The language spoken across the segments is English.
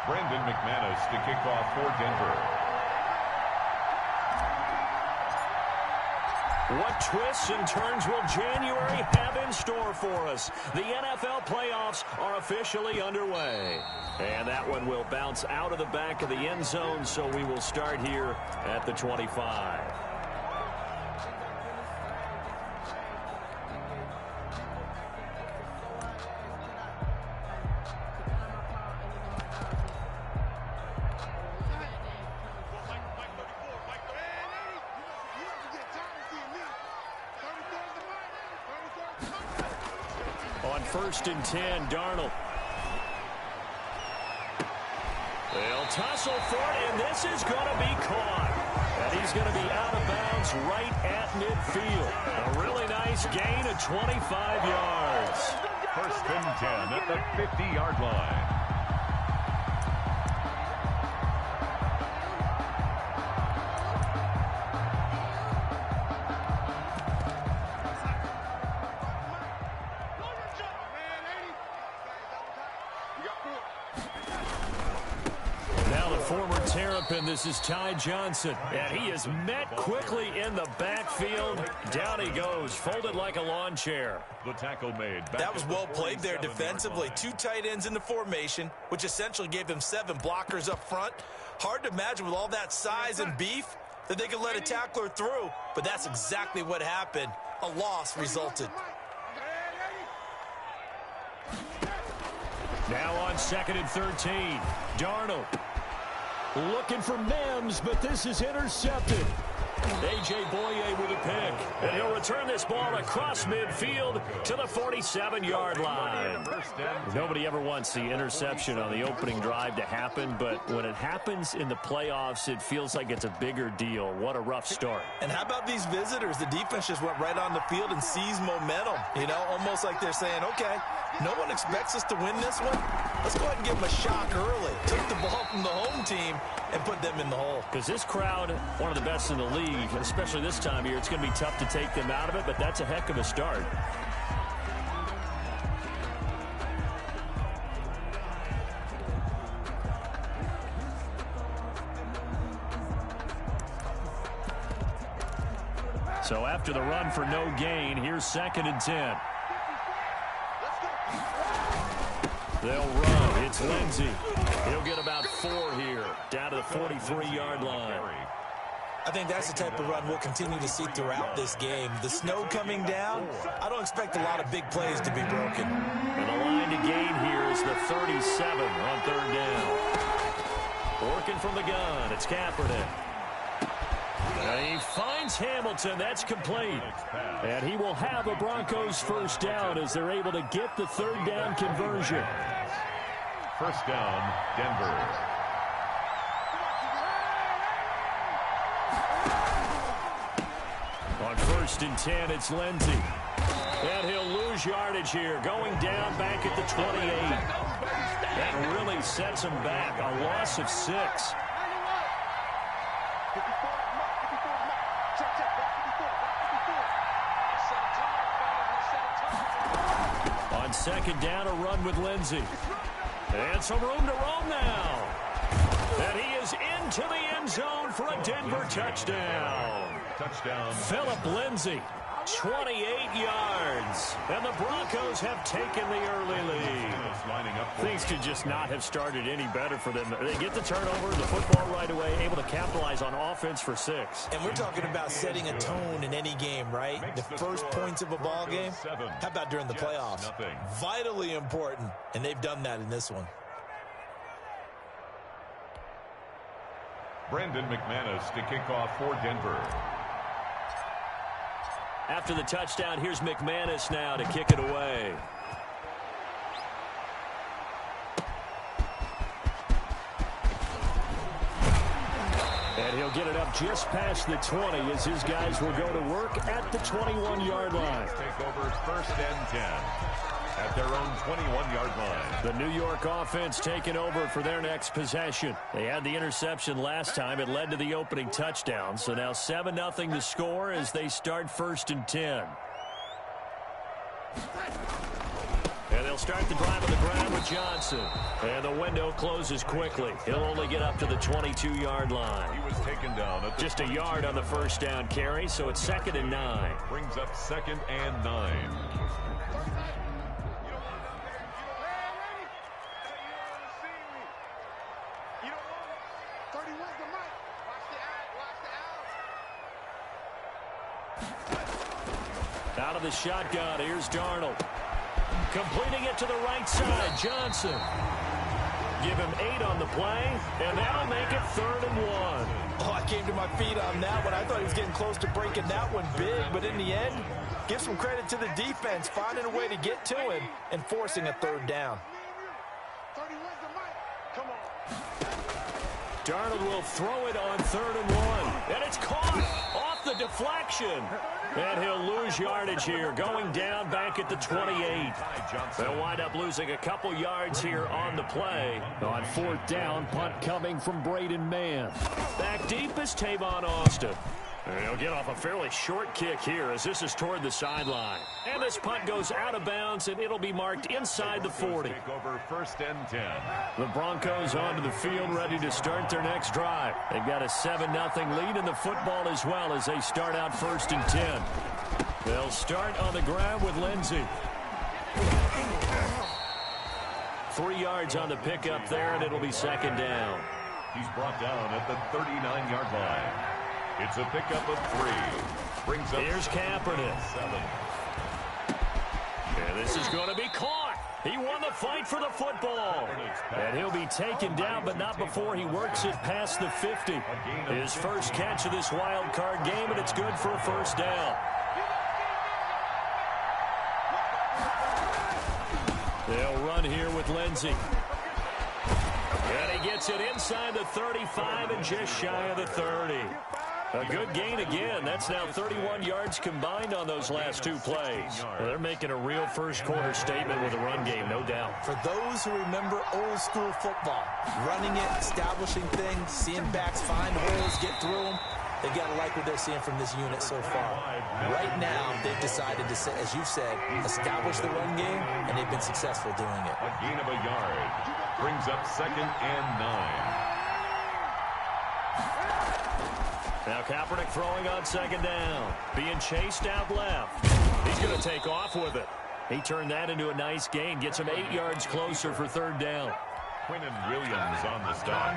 Brendan McManus to kick off for Denver. What twists and turns will January have in store for us? The NFL playoffs are officially underway. And that one will bounce out of the back of the end zone, so we will start here at the 25. On 1st and 10, Darnold. They'll tussle for it, and this is going to be caught. And he's going to be out of bounds right at midfield. A really nice gain of 25 yards. 1st and 10 at the 50-yard line. Former Terrapin, this is Ty Johnson, and he is met quickly in the backfield. Down he goes, folded like a lawn chair. The tackle made. That was well played there defensively. 2 tight ends in the formation, which essentially gave them 7 blockers up front. Hard to imagine with all that size and beef that they could let a tackler through, but that's exactly what happened. A loss resulted. Now on 2nd and 13, Darnold. Looking for Mims, but this is intercepted. A.J. Boye with a pick. And he'll return this ball across midfield to the 47-yard line. Nobody ever wants the interception on the opening drive to happen, but when it happens in the playoffs, it feels like it's a bigger deal. What a rough start. And how about these visitors? The defense just went right on the field and seized momentum. You know, almost like they're saying, okay, no one expects us to win this one. Let's go ahead and give them a shock early. Took the ball from the home team and put them in the hole. Because this crowd, one of the best in the league, especially this time of year, it's going to be tough to take them out of it, but that's a heck of a start. So after the run for no gain, here's 2nd and 10. They'll run. It's Lindsey. He'll get about 4 here, down to the 43-yard line. I think that's the type of run we'll continue to see throughout this game. The snow coming down, I don't expect a lot of big plays to be broken. And the line to gain here is the 37 on 3rd down. Working from the gun, it's Kaepernick. And he finds Hamilton. That's complete. And he will have a Broncos 1st down as they're able to get the 3rd down conversion. 1st down, Denver. On 1st and 10, it's Lindsey. And he'll lose yardage here, going down back at the 28. That really sets him back, a loss of 6. On 2nd down, a run with Lindsey. And some room to roam now. And he is into the end zone for a Denver touchdown. Philip Lindsey, 28 yards. And the Broncos have taken the early lead. Things could just not have started any better for them. They get the turnover, the football right away, able to capitalize on offense for 6. And we're talking about setting a tone in any game, right? The first points of a ball game. How about during the playoffs? Vitally important, and they've done that in this one. Brendan McManus to kick off for Denver. After the touchdown, here's McManus now to kick it away. And he'll get it up just past the 20 as his guys will go to work at the 21-yard line. Take over 1st and 10 at their own 21-yard line. The New York offense taking over for their next possession. They had the interception last time. It led to the opening touchdown. So now 7-0 to score as they start 1st and 10. And they'll start the drive on the ground with Johnson. And the window closes quickly. He'll only get up to the 22-yard line. He was taken down at Just a yard on the first down carry, so it's 2nd and 9. brings up 2nd and 9. Out of the shotgun, here's Darnold. Completing it to the right side, Johnson. Give him 8 on the play, and that'll make it 3rd and 1. Oh, I came to my feet on that one. I thought he was getting close to breaking that one big, but in the end, give some credit to the defense, finding a way to get to him and forcing a 3rd down. Darnold will throw it on 3rd and 1, and it's caught off the deflection. And he'll lose yardage here, going down back at the 28. They'll wind up losing a couple yards here on the play. On 4th down, punt coming from Braden Mann. Back deep is Tavon Austin. And he'll get off a fairly short kick here as this is toward the sideline. And this punt goes out of bounds, and it'll be marked inside the 40. Take over 1st and 10. The Broncos onto the field ready to start their next drive. They've got a 7-0 lead in the football as well as they start out 1st and 10. They'll start on the ground with Lindsey. 3 yards on the pickup there, and it'll be 2nd down. He's brought down at the 39-yard line. It's a pickup of 3. Brings up Here's Kaepernick. 7. And this is going to be caught. He won the fight for the football. And he'll be taken down, but not before he works it past the 50. His first catch of this wild card game, and it's good for a 1st down. They'll run here with Lindsey. And he gets it inside the 35 and just shy of the 30. A good gain again. That's now 31 yards combined on those last 2 plays. They're making a real first-quarter statement with a run game, no doubt. For those who remember old-school football, running it, establishing things, seeing backs find holes, get through them, they've got to like what they're seeing from this unit so far. Right now, they've decided to, as you said, establish the run game, and they've been successful doing it. A gain of a yard. Brings up 2nd and 9. Now Kaepernick throwing on 2nd down. Being chased out left. He's going to take off with it. He turned that into a nice gain. Gets him 8 yards closer for 3rd down. Quinnen Williams on the stop.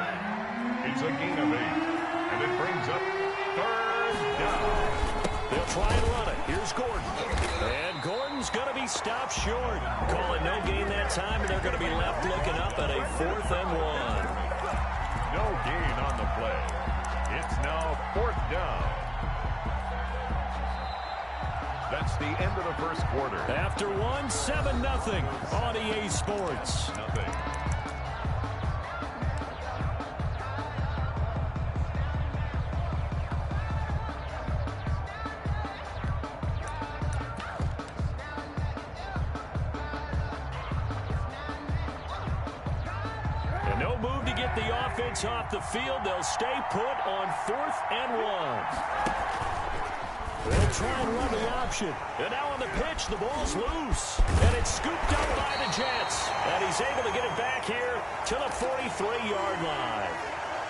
It's a gain of 8. And it brings up 3rd down. They'll try and run it. Here's Gordon. And Gordon's going to be stopped short. Calling no gain that time, and they're going to be left looking up at a 4th and 1. No gain on the play. It's now 4th down. That's the end of the first quarter. After 7-0 on EA Sports. Nothing. The offense off the field. They'll stay put on 4th and 1. They'll try and run the option. And now on the pitch, the ball's loose. And it's scooped up by the Jets. And he's able to get it back here to the 43-yard line.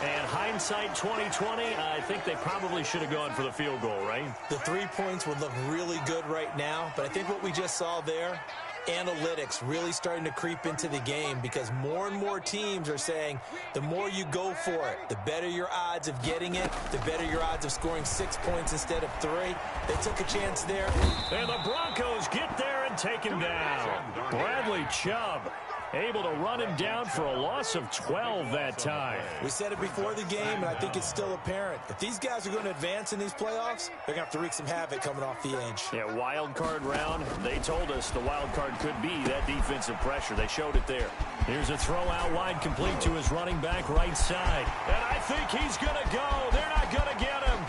And hindsight 2020, I think they probably should have gone for the field goal, right? The 3 points would look really good right now. But I think what we just saw there, analytics really starting to creep into the game because more and more teams are saying the more you go for it, the better your odds of getting it, the better your odds of scoring 6 points instead of 3. They took a chance there. And the Broncos get there and take him down. Bradley Chubb able to run him down for a loss of 12 that time. We said it before the game, and I think it's still apparent. If these guys are going to advance in these playoffs, they're going to have to wreak some havoc coming off the edge. Yeah, wild card round. They told us the wild card could be that defensive pressure. They showed it there. Here's a throw out wide complete to his running back right side. And I think he's going to go. They're not going to get him.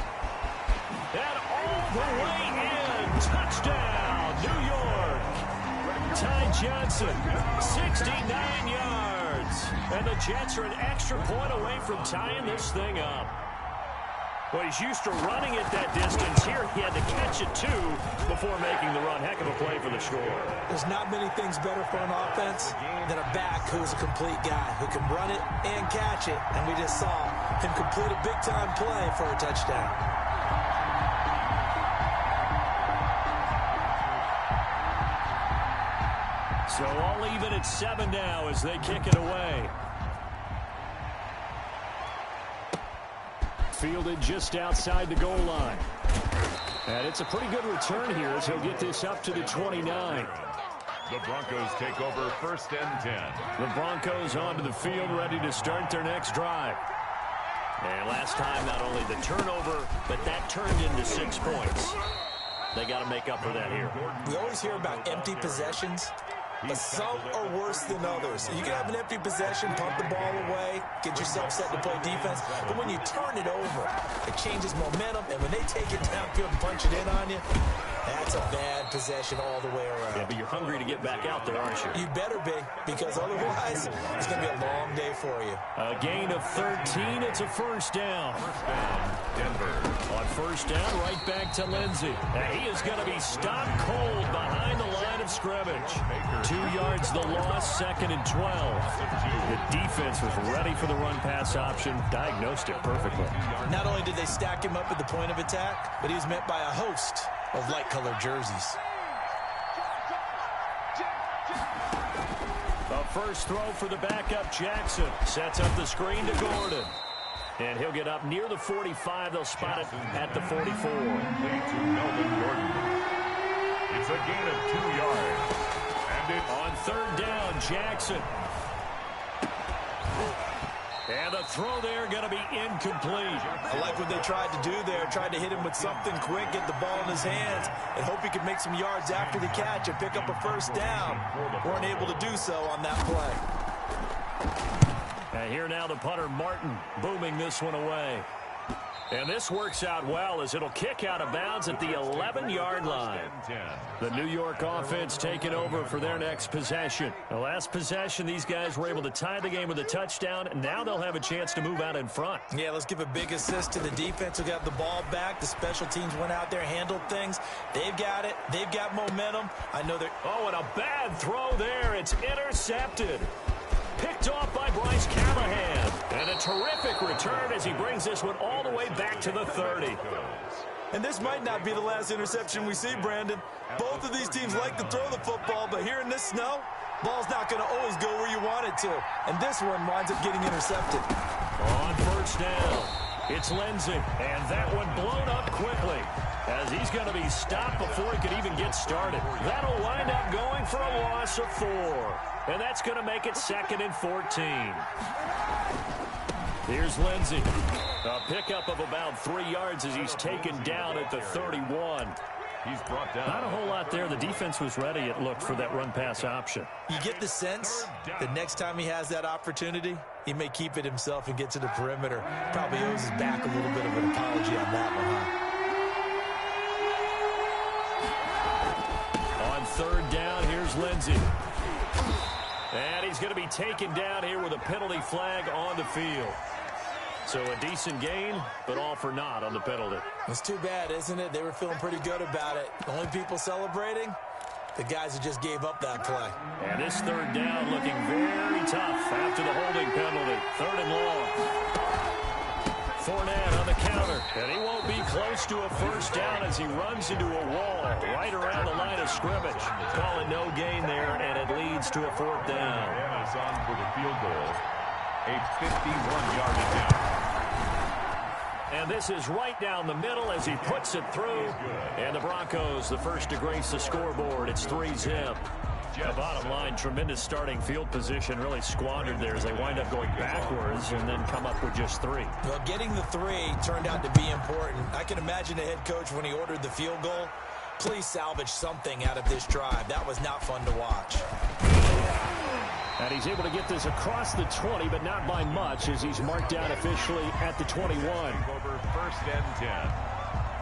And all the way in. Touchdown, New York. Ty Johnson, 69 yards. And the Jets are an extra point away from tying this thing up. Well, he's used to running it that distance. Here he had to catch it, too, before making the run. Heck of a play for the score. There's not many things better for an offense than a back who's a complete guy, who can run it and catch it. And we just saw him complete a big-time play for a touchdown. So all even at 7 now as they kick it away. Fielded just outside the goal line. And it's a pretty good return here as he'll get this up to the 29. The Broncos take over 1st and 10. The Broncos onto the field ready to start their next drive. And last time, not only the turnover, but that turned into 6 points. They got to make up for that here. We always hear about empty possessions, but some are worse than others. You can have an empty possession, pump the ball away, get yourself set to play defense, but when you turn it over, it changes momentum, and when they take it downfield and punch it in on you, that's a bad possession all the way around. Yeah, but you're hungry to get back out there, aren't you? You better be, because otherwise, it's going to be a long day for you. A gain of 13, it's a first down. First down, Denver. On first down, right back to Lindsey. And he is going to be stopped cold behind the line of scrimmage. 2 yards the loss, 2nd and 12. The defense was ready for the run-pass option, diagnosed it perfectly. Not only did they stack him up at the point of attack, but he was met by a host of light-colored jerseys. A first throw for the backup, Jackson. Sets up the screen to Gordon. And he'll get up near the 45. They'll spot it at the 44. Lead to Melvin Gordon. It's a gain of 2 yards. And it's on 3rd down, Jackson. And the throw there going to be incomplete. I like what they tried to do there. Tried to hit him with something quick, get the ball in his hands, and hope he could make some yards after the catch and pick up a first down. Weren't able to do so on that play. And here now the punter, Martin, booming this one away. And this works out well as it'll kick out of bounds at the 11-yard line. The New York offense taking over for their next possession. The last possession, these guys were able to tie the game with a touchdown, and now they'll have a chance to move out in front. Yeah, let's give a big assist to the defense who got the ball back. The special teams went out there, handled things. They've got it. They've got momentum. I know they're... Oh, and a bad throw there. It's intercepted. Picked off by Bryce Callahan. And a terrific return as he brings this one all the way back to the 30. And this might not be the last interception we see, Brandon. Both of these teams like to throw the football, but here in this snow, ball's not going to always go where you want it to. And this one winds up getting intercepted. On first down, it's Lindsey. And that one blown up quickly as he's going to be stopped before he could even get started. That'll wind up going for a loss of 4. And that's going to make it 2nd and 14. Here's Lindsey. A pickup of about 3 yards as he's taken down at the 31. He's brought down. Not a whole lot there. The defense was ready, it looked, for that run-pass option. You get the sense that next time he has that opportunity, he may keep it himself and get to the perimeter. Probably owes his back a little bit of an apology on that one, huh? On 3rd down, here's Lindsey. And he's going to be taken down here with a penalty flag on the field. So a decent gain, but all for naught on the penalty. It's too bad, isn't it? They were feeling pretty good about it. The only people celebrating, the guys who just gave up that play. And this 3rd down looking very tough after the holding penalty. 3rd and long. Fournette on the counter, and he won't be close to a first down as he runs into a wall right around the line of scrimmage. Call it no gain there, and it leads to a 4th down. And it's on for the field goal. A 51-yard attempt. And this is right down the middle as he puts it through. And the Broncos, the first to grace the scoreboard. It's 3-zip. The bottom line, tremendous starting field position, really squandered there as they wind up going backwards and then come up with just 3. Well, getting the 3 turned out to be important. I can imagine the head coach when he ordered the field goal. Please salvage something out of this drive. That was not fun to watch. And he's able to get this across the 20, but not by much as he's marked down officially at the 21. Over 1st and 10.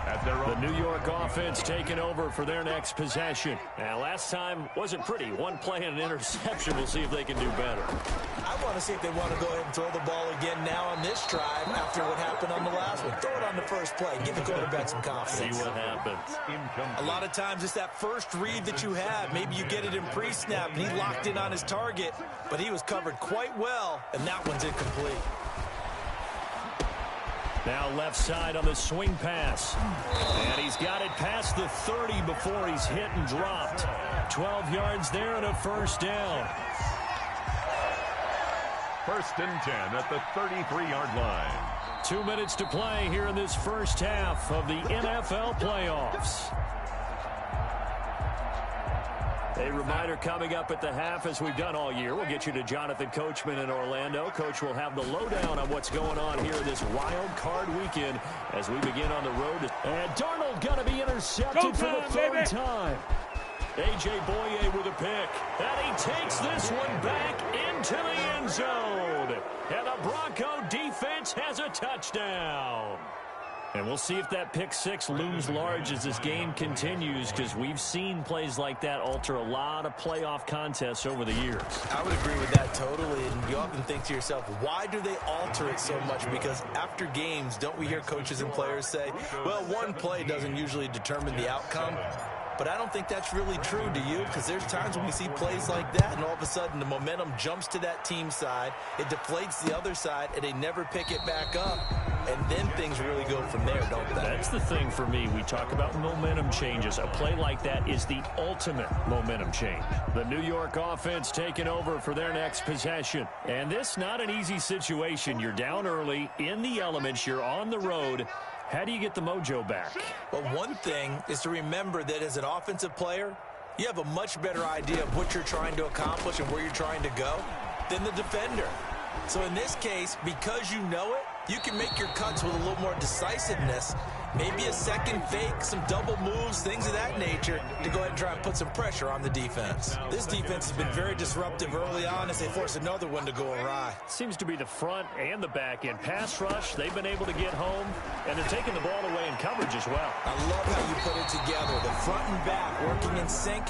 at their The own. New York offense taking over for their next possession. Now, last time wasn't pretty. One play and an interception. We'll see if they can do better. I want to see if they want to go ahead and throw the ball again now on this drive after what happened on the last one. Throw it on the first play. Give the quarterback some confidence. See what happens. A lot of times it's that first read that you have. Maybe you get it in pre-snap, and he locked in on his target, but he was covered quite well, and that one's incomplete. Now left side on the swing pass. And he's got it past the 30 before he's hit and dropped. 12 yards there and a first down. First and 10 at the 33-yard line. 2 minutes to play here in this first half of the NFL playoffs. A reminder coming up at the half, as we've done all year. We'll get you to Jonathan Coachman in Orlando. Coach will have the lowdown on what's going on here this wild card weekend as we begin on the road. And Darnold going to be intercepted for the third time. A.J. Boye with a pick. And he takes this one back into the end zone. And the Bronco defense has a touchdown. And we'll see if that pick six looms large as this game continues, because we've seen plays like that alter a lot of playoff contests over the years. I would agree with that totally, and you often think to yourself, why do they alter it so much? Because after games, don't we hear coaches and players say, well, one play doesn't usually determine the outcome? But I don't think that's really true, do you? Because there's times when we see plays like that, and all of a sudden the momentum jumps to that team side, it deflates the other side, and they never pick it back up. And then things really go from there, don't they? That's the thing for me. We talk about momentum changes. A play like that is the ultimate momentum change. The New York offense taking over for their next possession. And this not an easy situation. You're down early, in the elements, you're on the road. How do you get the mojo back? Well, one thing is to remember that as an offensive player, you have a much better idea of what you're trying to accomplish and where you're trying to go than the defender. So in this case, because you know it, you can make your cuts with a little more decisiveness. Maybe a second fake, some double moves, things of that nature to go ahead and try and put some pressure on the defense. This defense has been very disruptive early on as they force another one to go awry. Seems to be the front and the back end. Pass rush, they've been able to get home, and they're taking the ball away in coverage as well. I love how you put it together. The front and back working in sync,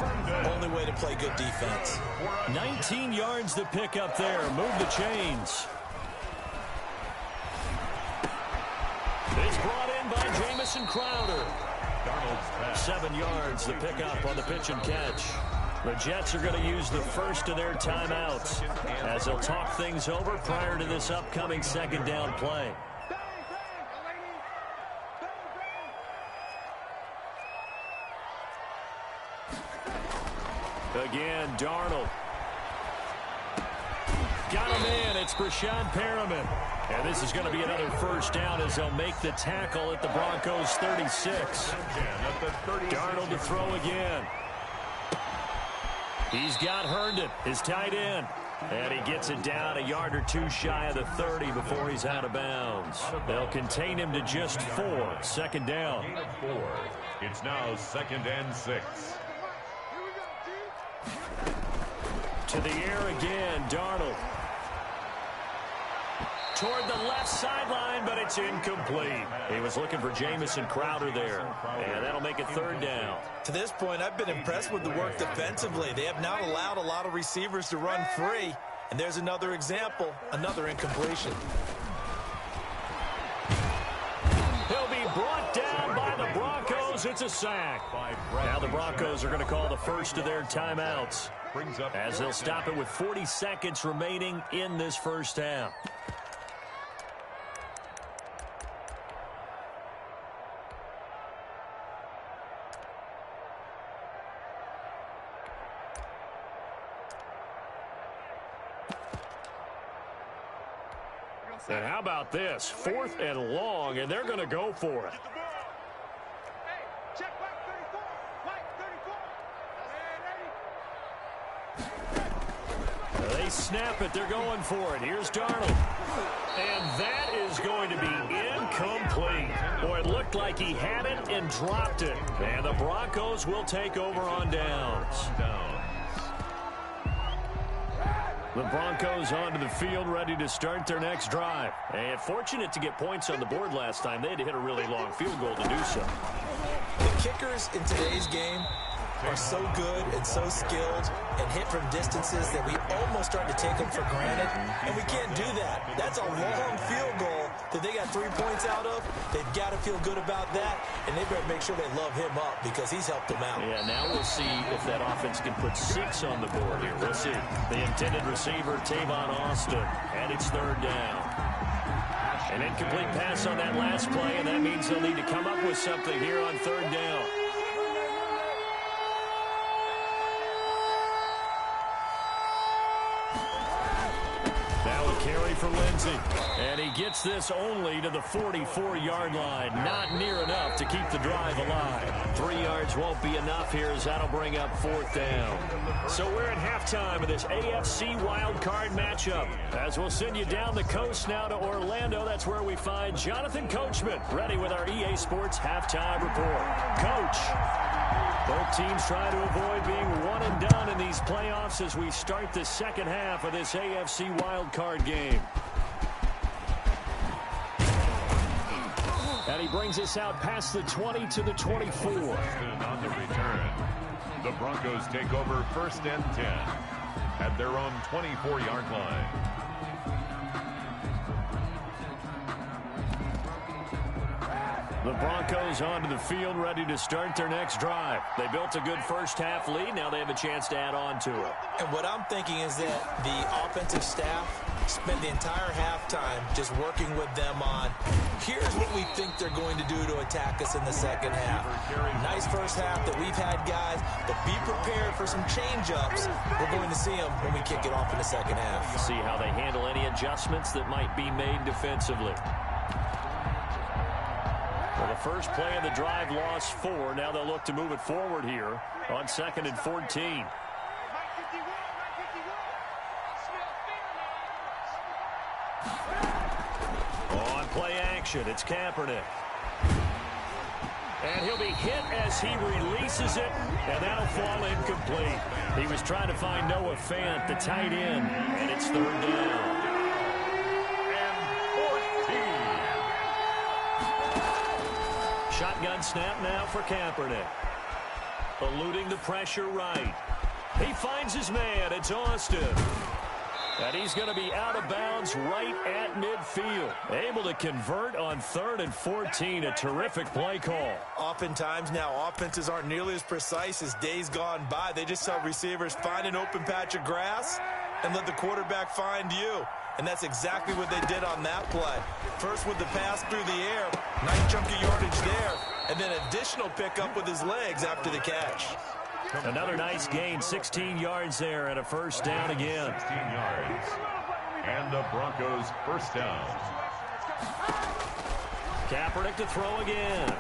only way to play good defense. 19 yards to pick up there. Move the chains. It's brought in by Jamison Crowder. 7 yards the pickup on the pitch and catch. The Jets are going to use the first of their timeouts as they'll talk things over prior to this upcoming second down play. Again, Darnold. Got him in. It's Brashad Perriman. And this is going to be another first down as they'll make the tackle at the Broncos 36. Darnold to throw again. He's got Herndon, his tight end. And he gets it down a yard or two shy of the 30 before he's out of bounds. They'll contain him to just 4. Second down. It's now 2nd and 6. To the air again, Darnold. Toward the left sideline, but it's incomplete. He was looking for Jamison Crowder there, and that'll make it third down. To this point, I've been impressed with the work defensively. They have not allowed a lot of receivers to run free, and there's another example, another incompletion. He'll be brought down by the Broncos. It's a sack. Now the Broncos are going to call the first of their timeouts as they'll stop it with 40 seconds remaining in this first half. And how about this? 4th and long, and they're going to go for it. They snap it. They're going for it. Here's Darnold. And that is going to be incomplete. Boy, it looked like he had it and dropped it. And the Broncos will take over on downs. The Broncos onto the field, ready to start their next drive. And fortunate to get points on the board last time. They had to hit a really long field goal to do so. The kickers in today's game are so good and so skilled and hit from distances that we almost start to take them for granted, and we can't do that. That's a long field goal that they got 3 points out of. They've got to feel good about that, and they better make sure they love him up because he's helped them out. Yeah, now we'll see if that offense can put 6 on the board here. We'll see. The intended receiver, Tavon Austin, and it's third down. An incomplete pass on that last play, and that means they'll need to come up with something here on third down. Carry for Lindsey, and he gets this only to the 44-yard line. Not near enough to keep the drive alive. 3 yards won't be enough here as that'll bring up fourth down. So we're at halftime of this AFC wild card matchup. As we'll send you down the coast now to Orlando, that's where we find Jonathan Coachman, ready with our EA Sports halftime report. Coach. Both teams try to avoid being one and done in these playoffs as we start the second half of this AFC wildcard game. And he brings us out past the 20 to the 24. On the return, the Broncos take over first and 10 at their own 24-yard line. The Broncos onto the field, ready to start their next drive. They built a good first-half lead. Now they have a chance to add on to it. And what I'm thinking is that the offensive staff spent the entire halftime just working with them on, here's what we think they're going to do to attack us in the second half. Nice first half that we've had, guys, but be prepared for some change-ups. We're going to see them when we kick it off in the second half. See how they handle any adjustments that might be made defensively. Well, the first play of the drive lost 4. Now they'll look to move it forward here on 2nd and 14. On play action, it's Kaepernick. And he'll be hit as he releases it, and that'll fall incomplete. He was trying to find Noah Fant, the tight end, and it's third down. Shotgun snap now for Kaepernick. Eluding the pressure right. He finds his man. It's Austin. And he's going to be out of bounds right at midfield. Able to convert on 3rd and 14. A terrific play call. Oftentimes now offenses aren't nearly as precise as days gone by. They just tell receivers, find an open patch of grass and let the quarterback find you. And that's exactly what they did on that play. First with the pass through the air, nice chunk of yardage there, and then additional pickup with his legs after the catch. Another nice gain, 16 yards there and a first down again. 16 yards. And the Broncos first down. Kaepernick to throw again.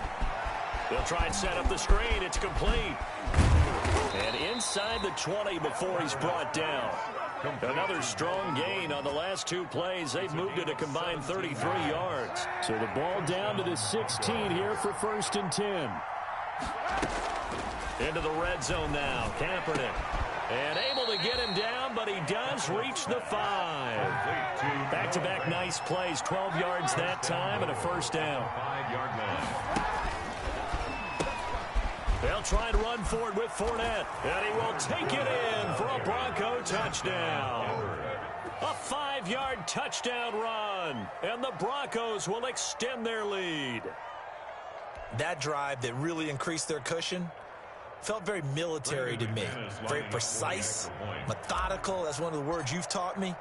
They'll try and set up the screen. It's complete. And inside the 20 before he's brought down. Another strong gain on the last 2 plays. They've moved it a combined 33 yards. So the ball down to the 16 here for 1st and 10. Into the red zone now. Kaepernick. And able to get him down, but he does reach the 5. Back-to-back nice plays. 12 yards that time and a first down. 5-yard line. They'll try and run for it with Fournette. And he will take it in for a Bronco touchdown. A 5-yard touchdown run. And the Broncos will extend their lead. That drive that really increased their cushion felt very military to me. Very precise, methodical. That's one of the words you've taught me.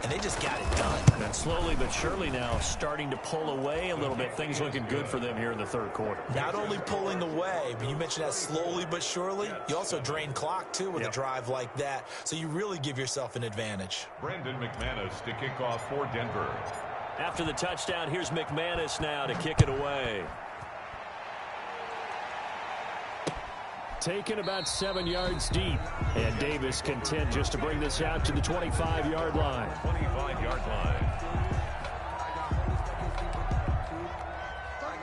And they just got it done. And slowly but surely now starting to pull away a little bit. Things looking good for them here in the third quarter. Not only pulling away, but you mentioned that slowly but surely. You also drain clock, too, with a drive like that. So you really give yourself an advantage. Brandon McManus to kick off for Denver. After the touchdown, here's McManus now to kick it away. Taken about 7 yards deep. And Davis content just to bring this out to the 25-yard line. 25-yard line.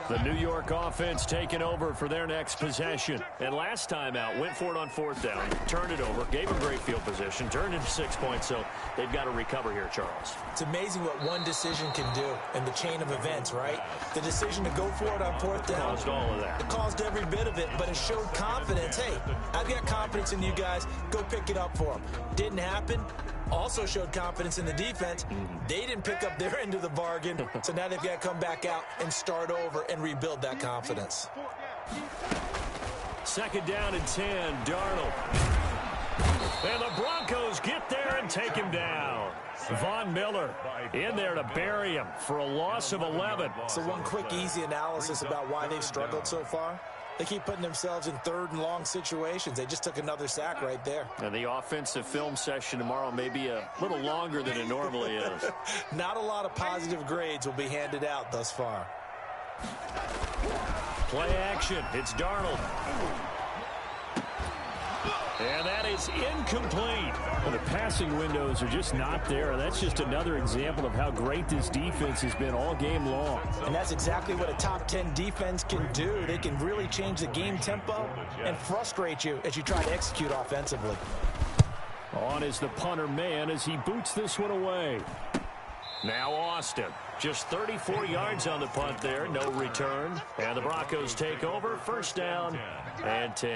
The New York offense taking over for their next possession. And last time out, went for it on 4th down, turned it over, gave them great field position, turned into 6 points, so they've got to recover here, Charles. It's amazing what one decision can do in the chain of events, right? The decision to go for it on 4th down. Caused all of that. It caused every bit of it, but it showed confidence. Hey, I've got confidence in you guys. Go pick it up for them. Didn't happen. Also showed confidence in the defense. They didn't pick up their end of the bargain, so now they've got to come back out and start over and rebuild that confidence. 2nd down and 10, Darnold. And the Broncos get there and take him down. Von Miller in there to bury him for a loss of 11. So one quick, easy analysis about why they've struggled so far. They keep putting themselves in 3rd and long situations. They just took another sack right there. And the offensive film session tomorrow may be a little longer than it normally is. Not a lot of positive grades will be handed out thus far. Play action. It's Darnold. And that is incomplete. Well, the passing windows are just not there. That's just another example of how great this defense has been all game long. And that's exactly what a top 10 defense can do. They can really change the game tempo and frustrate you as you try to execute offensively. On is the punter man as he boots this one away. Now Austin. Just 34 yards on the punt there. No return. And the Broncos take over. 1st down and 10.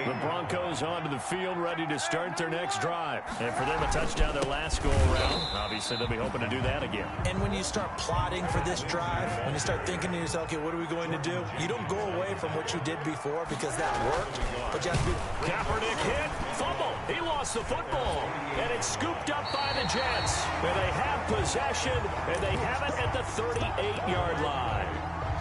The Broncos onto the field ready to start their next drive. And for them, a touchdown their last go-around. Obviously, they'll be hoping to do that again. And when you start plotting for this drive, when you start thinking to yourself, okay, what are we going to do? You don't go away from what you did before because that worked. But you have to be... Kaepernick hit. Fumble. He lost the football. And it's scooped up by the Jets. And they have possession, and they have it at the 38-yard line.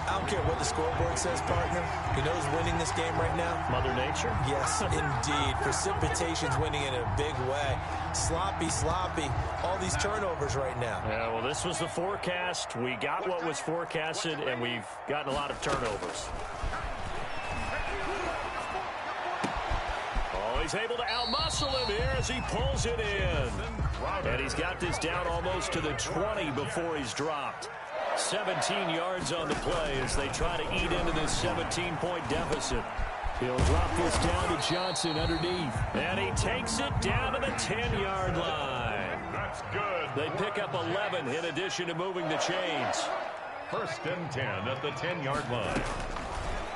I don't care what the scoreboard says, partner. You know who's winning this game right now? Mother Nature? Yes, indeed. Precipitation's winning in a big way. Sloppy. All these turnovers right now. Yeah, well, this was the forecast. We got what was forecasted, and we've gotten a lot of turnovers. Oh, he's able to outmuscle him here as he pulls it in. And he's got this down almost to the 20 before he's dropped. 17 yards on the play as they try to eat into this 17-point deficit. He'll drop this down to Johnson underneath. And he takes it down to the 10-yard line. That's good. They pick up 11 in addition to moving the chains. 1st and 10 at the 10-yard line.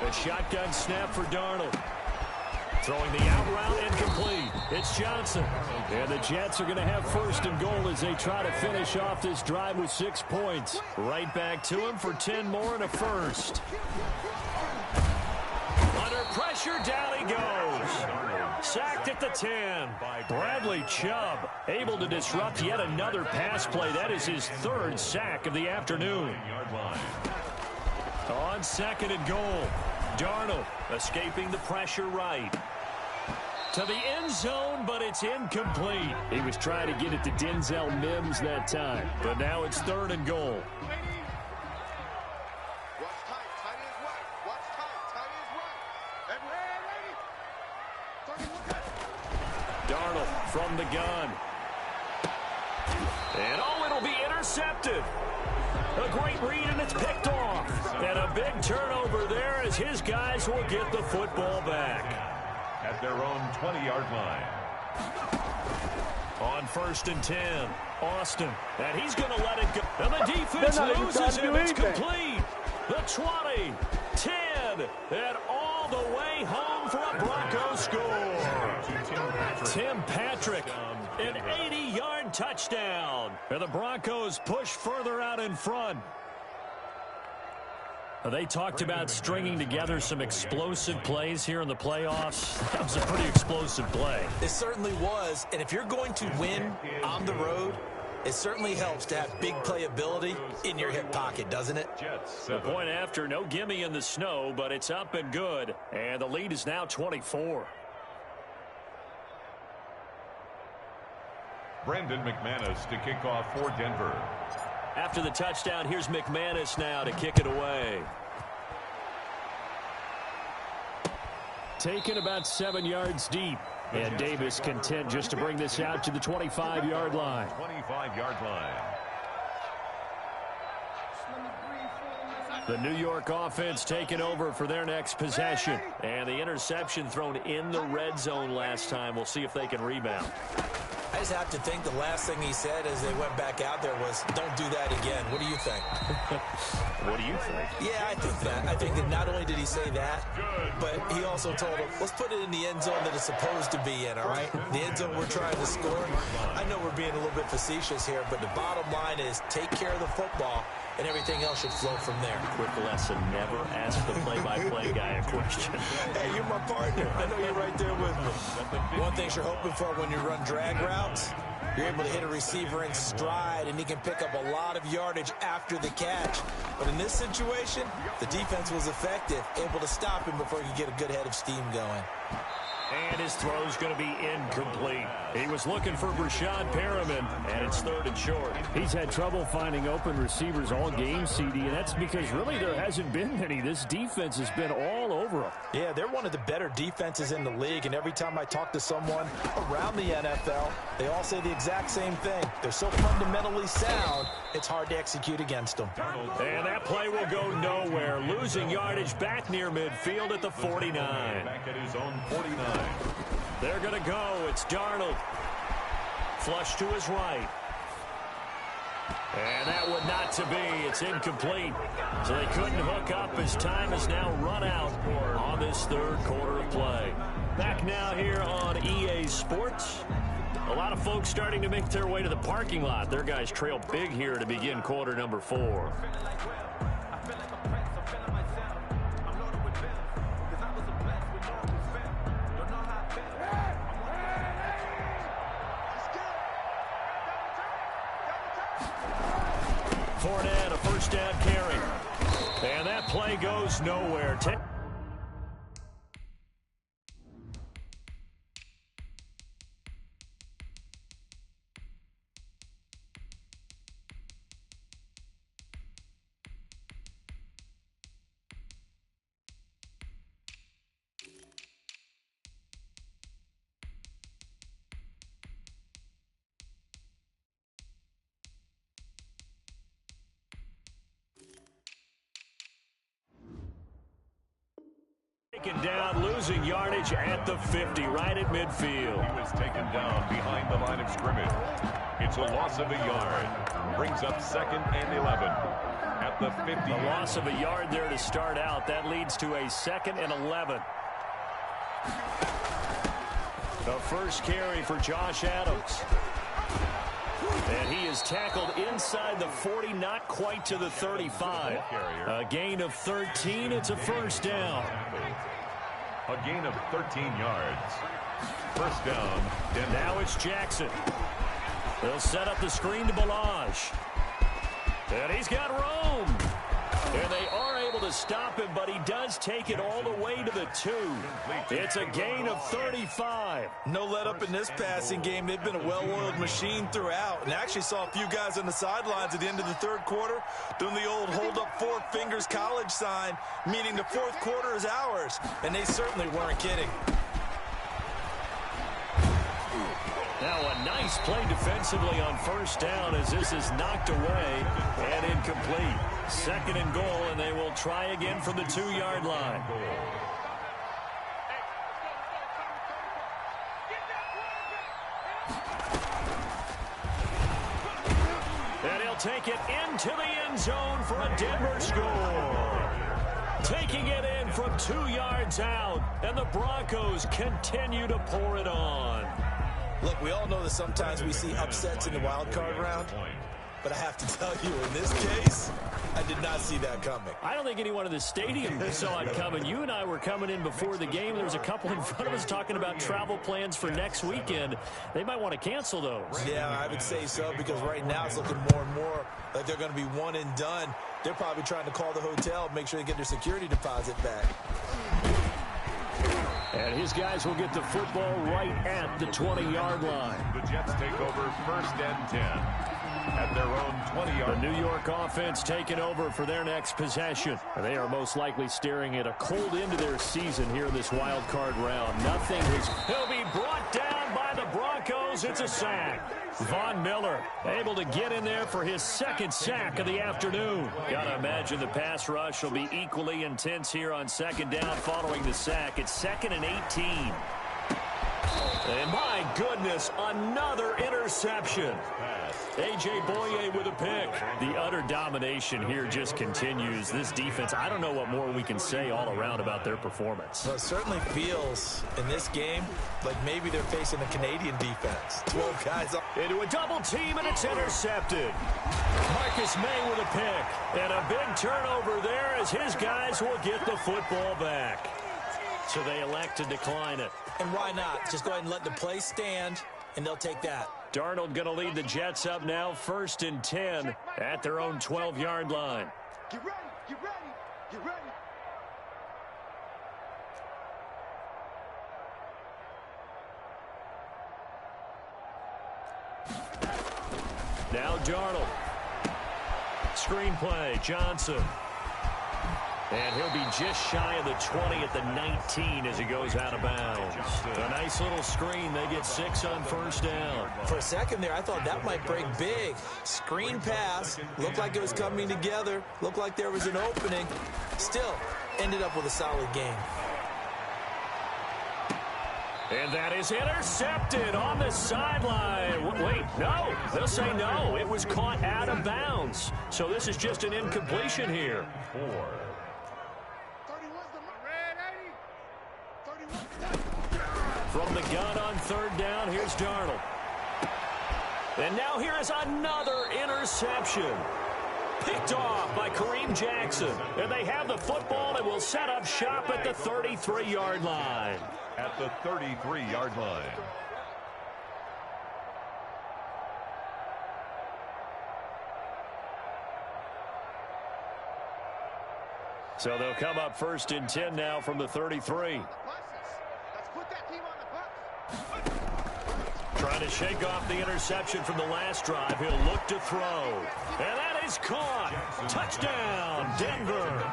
A shotgun snap for Darnold. Throwing the out route incomplete. It's Johnson. And the Jets are going to have 1st and goal as they try to finish off this drive with 6 points. Right back to him for 10 more and a 1st. Under pressure, down he goes. Sacked at the 10. Bradley Chubb able to disrupt yet another pass play. That is his 3rd sack of the afternoon. On 2nd and goal. Darnold escaping the pressure right. To the end zone, but it's incomplete. He was trying to get it to Denzel Mims that time. But now it's 3rd and goal. Darnold from the gun. And oh, it'll be intercepted. A great read, and it's picked off. And a big turnover there as his guys will get the football back. At their own 20-yard line. On 1st and 10, Austin. And he's going to let it go. And the defense loses him. It's complete. The 20, 10, and all the way home for a Broncos score. Tim Patrick, an 80-yard touchdown. And the Broncos push further out in front. They talked about stringing together some explosive plays here in the playoffs. That was a pretty explosive play. It certainly was. And if you're going to win on the road, it certainly helps to have big playability in your hip pocket, doesn't it? The point after, no gimme in the snow, but it's up and good. And the lead is now 24. Brandon McManus to kick off for Denver. After the touchdown, here's McManus now to kick it away. Taken about 7 yards deep. And Davis content just to bring this out to the 25-yard line. 25-yard line. The New York offense taking over for their next possession. And the interception thrown in the red zone last time. We'll see if they can rebound. I just have to think the last thing he said as they went back out there was, don't do that again. What do you think? What do you think? Yeah, I think that. I think that not only did he say that, but he also told him, let's put it in the end zone that it's supposed to be in, all right? The end zone we're trying to score. I know we're being a little bit facetious here, but the bottom line is take care of the football, and everything else should flow from there. Quick lesson, never ask the play-by-play guy a question. Hey, you're my partner. I know you're right there with me. One thing you're hoping for when you run drag routes, you're able to hit a receiver in stride, and he can pick up a lot of yardage after the catch. But in this situation, the defense was effective, able to stop him before he could get a good head of steam going. And his throw's going to be incomplete. He was looking for Brashad Perriman, and it's 3rd and short. He's had trouble finding open receivers all game, CD, and that's because really there hasn't been many. This defense has been all over him. Yeah, they're one of the better defenses in the league, and every time I talk to someone around the NFL, they all say the exact same thing. They're so fundamentally sound, it's hard to execute against them. And that play will go nowhere. Losing yardage back near midfield at the 49. Back at his own 49. They're going to go. It's Darnold. Flush to his right. And that one not to be. It's incomplete. So they couldn't hook up as time has now run out on this 3rd quarter of play. Back now here on EA Sports. A lot of folks starting to make their way to the parking lot. Their guys trail big here to begin quarter number 4. Fournette, a first down carry. And that play goes nowhere. Taken down, losing yardage at the 50, right at midfield. He was taken down behind the line of scrimmage. It's a loss of a yard. Brings up 2nd and 11 at the 50. A loss of a yard there to start out. That leads to a 2nd and 11. The first carry for Josh Adams. And he is tackled inside the 40, not quite to the 35. A gain of 13. It's a first down. A gain of 13 yards. First down, Denver. Now it's Jackson. They'll set up the screen to Balaj. And he's got room. And they are able to stop him, but he does take it all the way to the 2. It's a gain of 35. No let up in this passing game. They've been a well-oiled machine throughout. And I actually saw a few guys on the sidelines at the end of the 3rd quarter doing the old hold up 4 fingers college sign, meaning the 4th quarter is ours. And they certainly weren't kidding. Now a nice play defensively on first down as this is knocked away and incomplete. 2nd and goal, and they will try again from the 2-yard line. And he'll take it into the end zone for a Denver score. Taking it in from 2 yards out, and the Broncos continue to pour it on. Look, we all know that sometimes we see upsets in the wild card round, but I have to tell you, in this case, I did not see that coming. I don't think anyone in the stadium saw it coming. You and I were coming in before the game. There was a couple in front of us talking about travel plans for next weekend. They might want to cancel those. Yeah, I would say so, because right now it's looking more and more like they're going to be one and done. They're probably trying to call the hotel, make sure they get their security deposit back. And his guys will get the football right at the 20-yard line. The Jets take over 1st and 10 at their own 20-yard line. The New York offense taking over for their next possession. They are most likely staring at a cold end to their season here in this wild card round. Nothing is... He'll be brought down by the Broncos falls. It's a sack. Von Miller able to get in there for his second sack of the afternoon. Got to imagine the pass rush will be equally intense here on second down following the sack. It's 2nd and 18. And my goodness, another interception. A.J. Boye with a pick. The utter domination here just continues. This defense, I don't know what more we can say all around about their performance. Well, it certainly feels in this game like maybe they're facing a Canadian defense. 12 guys up. Into a double team, and it's intercepted. Marcus May with a pick. And a big turnover there as his guys will get the football back. So they elect to decline it. And why not? Just go ahead and let the play stand, and they'll take that. Darnold going to lead the Jets up now, 1st and 10 at their own 12-yard line. Get ready, get ready, get ready. Now Darnold. Screenplay, Johnson. And he'll be just shy of the 20 at the 19 as he goes out of bounds. A nice little screen. They get 6 on 1st down. For a second there, I thought that might break big. Screen pass. Looked like it was coming together. Looked like there was an opening. Still, ended up with a solid game. And that is intercepted on the sideline. Wait, no. They'll say no. It was caught out of bounds. So this is just an incompletion here. 4. From the gun on 3rd down, here's Darnold. And now here is another interception. Picked off by Kareem Jackson. And they have the football and will set up shop at the 33-yard line. At the 33-yard line. So they'll come up 1st and 10 now from the 33. Trying to shake off the interception from the last drive. He'll look to throw. And that is caught. Touchdown, Denver.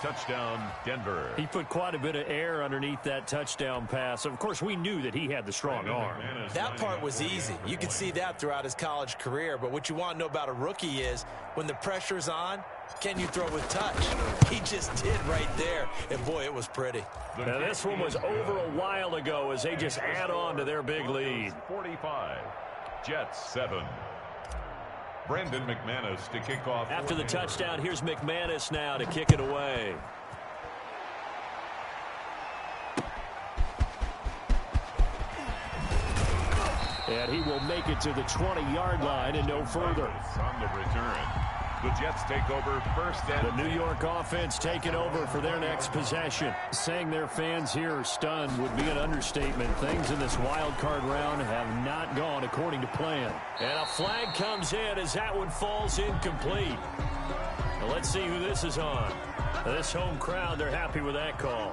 Touchdown, Denver. He put quite a bit of air underneath that touchdown pass. Of course, we knew that he had the strong arm. That part was easy. You could see that throughout his college career. But what you want to know about a rookie is when the pressure's on, can you throw with touch? He just did right there. And, boy, it was pretty. Now, this one was over a while ago as they just add on to their big lead. 45. Jets 7. Brandon McManus to kick off. After the touchdown, here's McManus now to kick it away. And he will make it to the 20-yard line and no further. On the return. The Jets take over 1st and... The New York offense taking over for their next possession. Saying their fans here are stunned would be an understatement. Things in this wild card round have not gone according to plan. And a flag comes in as that one falls incomplete. Now let's see who this is on. This home crowd, they're happy with that call.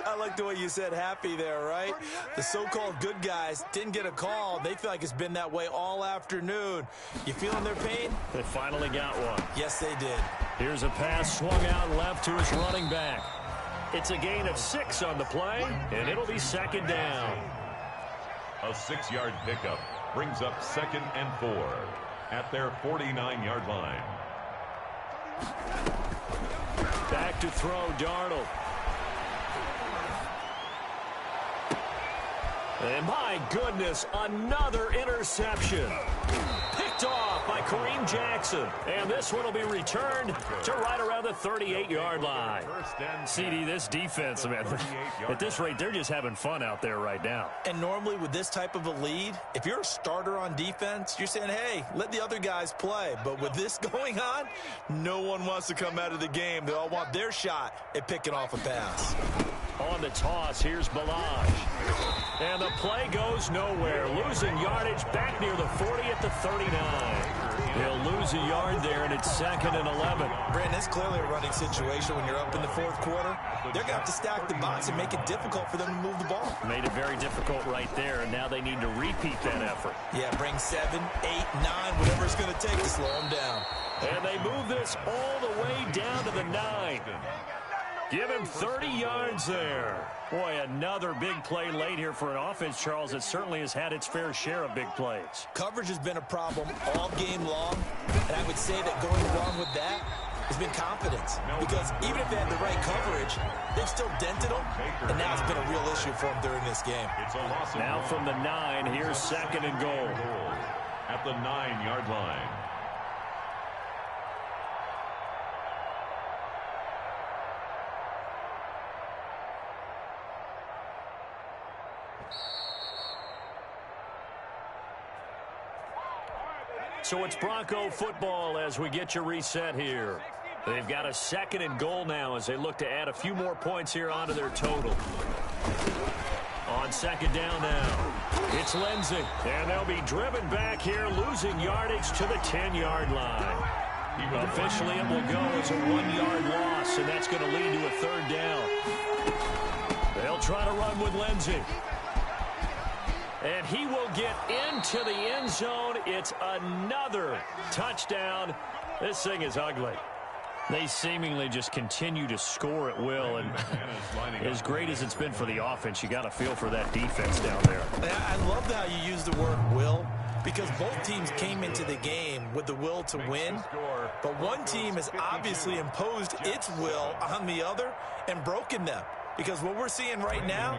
I like the way you said happy there, right? The so-called good guys didn't get a call. They feel like it's been that way all afternoon. You feeling their pain? They finally got one. Yes, they did. Here's a pass swung out left to his running back. It's a gain of 6 on the play, and it'll be 2nd down. A 6-yard pickup brings up 2nd and 4 at their 49-yard line. Back to throw, Darnold. And my goodness, another interception. Picked off by Kareem Jackson. And this one will be returned to right around the 38-yard line. CD, this defense, man, at this rate, they're just having fun out there right now. And normally with this type of a lead, if you're a starter on defense, you're saying, hey, let the other guys play. But with this going on, no one wants to come out of the game. They all want their shot at picking off a pass. On the toss, here's Balaj. And the play goes nowhere. Losing yardage back near the 40 at the 39. He'll lose a yard there, and it's 2nd and 11. Brandon, it's clearly a running situation when you're up in the 4th quarter. They're going to have to stack the box and make it difficult for them to move the ball. Made it very difficult right there, and now they need to repeat that effort. Yeah, bring 7, 8, 9, whatever it's going to take to slow them down. And they move this all the way down to the 9. Give him 30 yards there. Boy, another big play late here for an offense, Charles, that certainly has had its fair share of big plays. Coverage has been a problem all game long, and I would say that going along with that has been confidence. Because even if they had the right coverage, they've still dented them, and now it's been a real issue for them during this game. Now from the 9, here's 2nd and goal. At the 9-yard line. So it's Bronco football as we get you reset here. They've got a 2nd and goal now as they look to add a few more points here onto their total. On 2nd down now, it's Lindsey. And they'll be driven back here, losing yardage to the 10-yard line. Officially, it will go as a 1-yard loss, and that's going to lead to a 3rd down. They'll try to run with Lindsey. And he will get into the end zone. It's another touchdown. This thing is ugly. They seemingly just continue to score at will. And as great as it's been for the offense, you got to feel for that defense down there. I love how you use the word will, because both teams came into the game with the will to win. But one team has obviously imposed its will on the other and broken them. Because what we're seeing right now,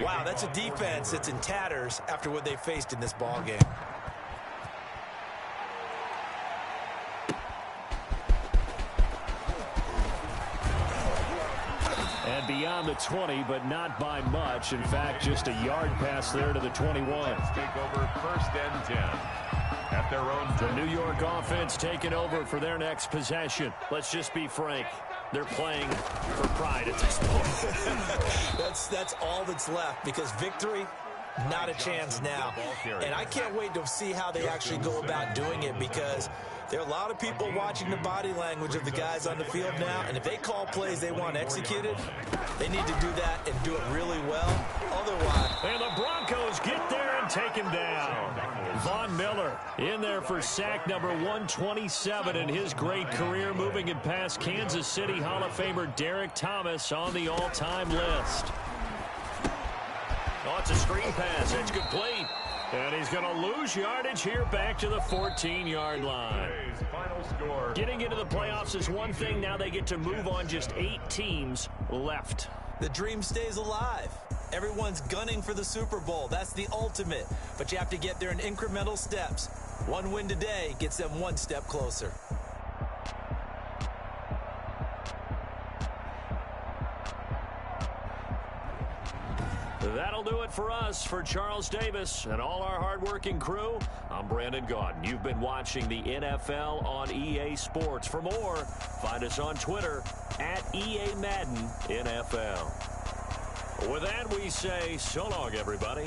wow, that's a defense that's in tatters after what they faced in this ballgame. And beyond the 20, but not by much. In fact, just a yard pass there to the 21. Take over 1st and 10 at their own. The New York offense taking over for their next possession. Let's just be frank. They're playing for pride at this point. That's all that's left, because victory, not a chance now. And I can't wait to see how they actually go about doing it, because there are a lot of people watching the body language of the guys on the field now, and if they call plays they want executed, they need to do that and do it really well. Otherwise... And the Broncos get there and take him down. Von Miller in there for sack number 127 in his great career, moving it past Kansas City Hall of Famer Derek Thomas on the all-time list. Oh, it's a screen pass. It's complete. And he's going to lose yardage here back to the 14-yard line. Getting into the playoffs is one thing. Now they get to move on. Just 8 teams left. The dream stays alive. Everyone's gunning for the Super Bowl. That's the ultimate. But you have to get there in incremental steps. One win today gets them one step closer. That'll do it for us. For Charles Davis and all our hardworking crew, I'm Brandon Gaudin. You've been watching the NFL on EA Sports. For more, find us on Twitter at EA Madden NFL. With that, we say so long, everybody.